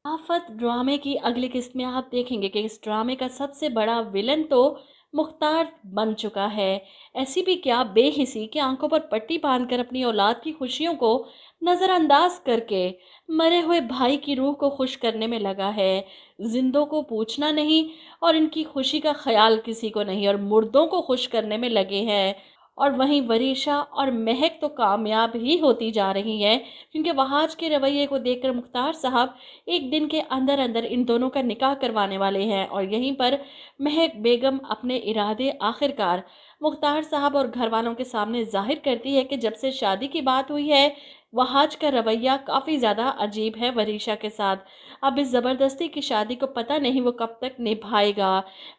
आफत ड्रामे की अगली किस्त में आप देखेंगे कि इस ड्रामे का सबसे बड़ा विलन तो मुख्तार बन चुका है। ऐसी भी क्या बेहिसी कि आंखों पर पट्टी बांधकर अपनी औलाद की खुशियों को नज़रअंदाज करके मरे हुए भाई की रूह को खुश करने में लगा है। जिंदों को पूछना नहीं और इनकी खुशी का ख्याल किसी को नहीं, और मुर्दों को खुश करने में लगे हैं। और वहीं वरीशा और महक तो कामयाब ही होती जा रही हैं, क्योंकि वहाज के रवैये को देखकर मुख्तार साहब एक दिन के अंदर अंदर इन दोनों का निकाह करवाने वाले हैं। और यहीं पर महक बेगम अपने इरादे आखिरकार मुख्तार साहब और घर वालों के सामने जाहिर करती है कि जब से शादी की बात हुई है, वहाज का रवैया काफ़ी ज़्यादा अजीब है वरीशा के साथ। अब इस ज़बरदस्ती की शादी को पता नहीं वो कब तक निभाएगा।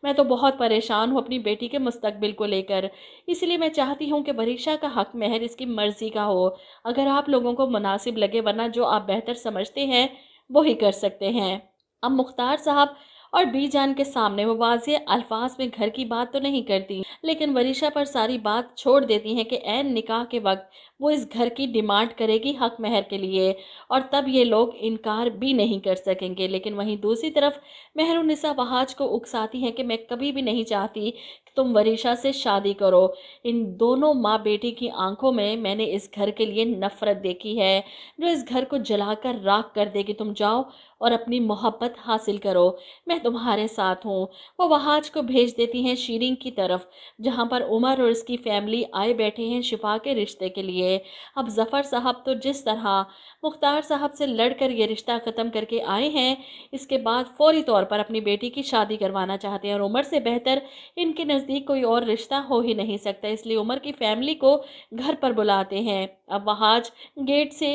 मैं तो बहुत परेशान हूँ अपनी बेटी के मुस्तकबिल को लेकर, इसलिए मैं चाहती हूँ कि वरीशा का हक महर इसकी मर्ज़ी का हो, अगर आप लोगों को मुनासिब लगे, वरना जो आप बेहतर समझते हैं वो ही कर सकते हैं। अब मुख्तार साहब और बीजान के सामने वो वाज़ेह अल्फाज में घर की बात तो नहीं करती, लेकिन वरीशा पर सारी बात छोड़ देती हैं कि ऐन निकाह के वक्त वो इस घर की डिमांड करेगी हक महर के लिए, और तब ये लोग इनकार भी नहीं कर सकेंगे। लेकिन वहीं दूसरी तरफ मेहरुन्निसा वहाज को उकसाती हैं कि मैं कभी भी नहीं चाहती कि तुम वरीशा से शादी करो। इन दोनों माँ बेटी की आंखों में मैंने इस घर के लिए नफरत देखी है, जो इस घर को जलाकर राख कर देगी। तुम जाओ और अपनी मोहब्बत हासिल करो, मैं तुम्हारे साथ हूँ। वो वहाज को भेज देती हैं शीरीन की तरफ, जहाँ पर उमर और उसकी फैमिली आए बैठे हैं शिफा के रिश्ते के लिए। अब जफ़र साहब तो जिस तरह मुख्तार साहब से लड़कर ये रिश्ता ख़त्म करके आए हैं, इसके बाद फौरी तौर पर अपनी बेटी की शादी करवाना चाहते हैं, और उमर से बेहतर इनके नज़दीक कोई और रिश्ता हो ही नहीं सकता। इसलिए उमर की फैमिली को घर पर बुलाते हैं। अब वहाज गेट से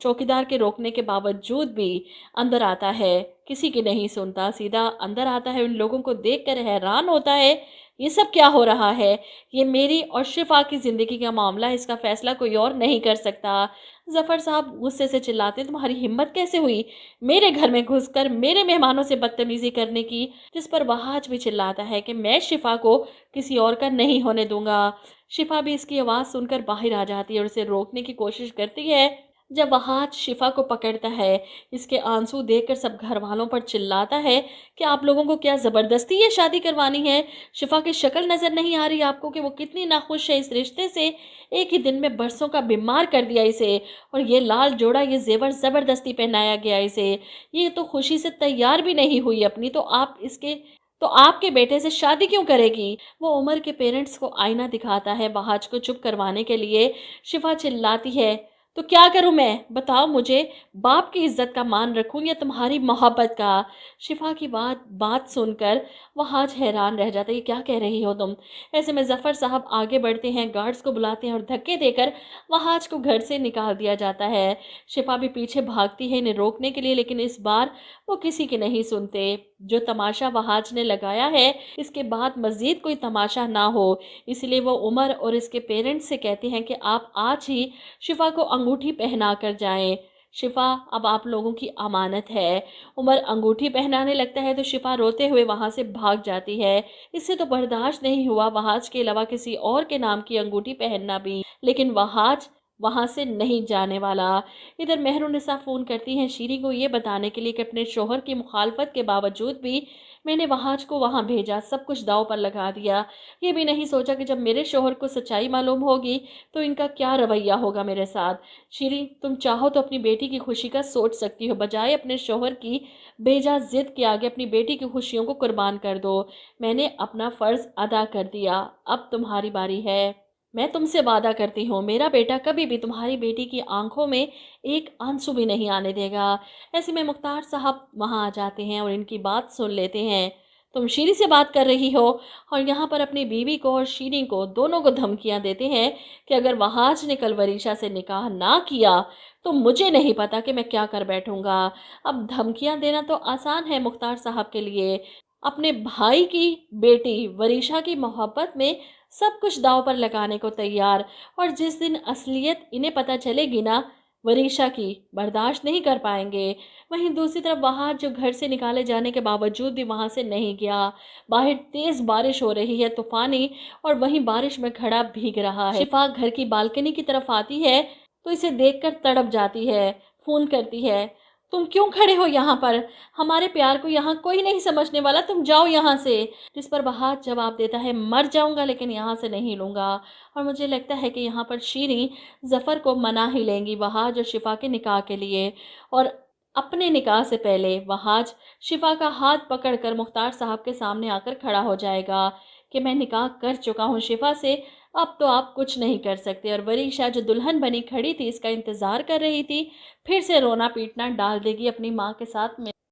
चौकीदार के रोकने के बावजूद भी अंदर आता है, किसी की नहीं सुनता, सीधा अंदर आता है। उन लोगों को देखकर हैरान होता है, ये सब क्या हो रहा है? ये मेरी और शिफा की ज़िंदगी का मामला है, इसका फैसला कोई और नहीं कर सकता। जफ़र साहब गुस्से से चिल्लाते, तुम्हारी हिम्मत कैसे हुई मेरे घर में घुसकर मेरे मेहमानों से बदतमीज़ी करने की? जिस पर वहाज भी चिल्लाता है कि मैं शिफा को किसी और का नहीं होने दूंगा। शिफा भी इसकी आवाज़ सुनकर बाहर आ जाती है और उसे रोकने की कोशिश करती है। जब वहाज शिफा को पकड़ता है, इसके आंसू देखकर सब घर वालों पर चिल्लाता है कि आप लोगों को क्या ज़बरदस्ती ये शादी करवानी है? शिफा की शक्ल नज़र नहीं आ रही आपको कि वो कितनी नाखुश है इस रिश्ते से? एक ही दिन में बरसों का बीमार कर दिया इसे, और ये लाल जोड़ा, ये जेवर ज़बरदस्ती पहनाया गया इसे। ये तो खुशी से तैयार भी नहीं हुई अपनी, तो आपके बेटे से शादी क्यों करेगी? वो उमर के पेरेंट्स को आईना दिखाता है वहाज को चुप करवाने के लिए। शिफा चिल्लाती है, तो क्या करूं मैं, बताओ मुझे, बाप की इज्जत का मान रखूं या तुम्हारी मोहब्बत का? शिफा की बात बात सुनकर वहाज हैरान रह जाता है, ये क्या कह रही हो तुम? ऐसे में जफ़र साहब आगे बढ़ते हैं, गार्ड्स को बुलाते हैं और धक्के देकर वहाज को घर से निकाल दिया जाता है। शिफा भी पीछे भागती है इन्हें रोकने के लिए, लेकिन इस बार वो किसी की नहीं सुनते। जो तमाशा वहाज ने लगाया है, इसके बाद मज़ीद कोई तमाशा ना हो, इसलिए वो उमर और इसके पेरेंट्स से कहते हैं कि आप आज ही शिफा को अंगूठी पहना कर जाएं। शिफा अब आप लोगों की अमानत है। उमर अंगूठी पहनाने लगता है तो शिफा रोते हुए वहां से भाग जाती है। इससे तो बर्दाश्त नहीं हुआ वहाज के अलावा किसी और के नाम की अंगूठी पहनना भी, लेकिन वहाज वहां से नहीं जाने वाला। इधर मेहरुन्निसा फ़ोन करती हैं शीरी को ये बताने के लिए कि अपने शोहर की मुखालफत के बावजूद भी मैंने वहाज को वहां भेजा, सब कुछ दांव पर लगा दिया। ये भी नहीं सोचा कि जब मेरे शोहर को सच्चाई मालूम होगी तो इनका क्या रवैया होगा मेरे साथ। शीरी, तुम चाहो तो अपनी बेटी की खुशी का सोच सकती हो, बजाय अपने शोहर की बेजा जिद के आगे अपनी बेटी की खुशियों को कुर्बान कर दो। मैंने अपना फ़र्ज़ अदा कर दिया, अब तुम्हारी बारी है। मैं तुमसे वादा करती हूँ, मेरा बेटा कभी भी तुम्हारी बेटी की आंखों में एक आंसू भी नहीं आने देगा। ऐसे में मुख्तार साहब वहाँ आ जाते हैं और इनकी बात सुन लेते हैं। तुम शीरी से बात कर रही हो, और यहाँ पर अपनी बीवी को और शीरी को दोनों को धमकियाँ देते हैं कि अगर वहाज ने कल वरीशा से निकाह ना किया तो मुझे नहीं पता कि मैं क्या कर बैठूंगा। अब धमकियाँ देना तो आसान है मुख्तार साहब के लिए, अपने भाई की बेटी वरीशा की मोहब्बत में सब कुछ दांव पर लगाने को तैयार। और जिस दिन असलियत इन्हें पता चलेगी ना वरीशा की, बर्दाश्त नहीं कर पाएंगे। वहीं दूसरी तरफ वहां जो घर से निकाले जाने के बावजूद भी वहां से नहीं गया। बाहर तेज बारिश हो रही है, तूफानी, और वहीं बारिश में खड़ा भीग रहा है। शिफा घर की बालकनी की तरफ आती है तो इसे देखकर तड़प जाती है, फोन करती है, تم کیوں کھڑے ہو یہاں پر؟ ہمارے پیار کو یہاں کوئی نہیں سمجھنے والا، تم جاؤ یہاں سے۔ جس پر بہاج جواب دیتا ہے، مر جاؤں گا لیکن یہاں سے نہیں لوں گا۔ اور مجھے لگتا ہے کہ یہاں پر شیریں ظفر کو منا ہی لیں گی بہاج اور شفا کے نکاح کے لیے۔ اور اپنے نکاح سے پہلے بہاج شفا کا ہاتھ پکڑ کر مختار صاحب کے سامنے آ کر کھڑا ہو جائے گا کہ میں نکاح کر چکا ہوں شفا سے، اب تو آپ کچھ نہیں کر سکتے۔ اور وریشا جو دلہن بنی کھڑی تھی، اس کا انتظار کر رہی تھی، پھر سے رونا پیٹنا ڈال دے گی اپنی ماں کے ساتھ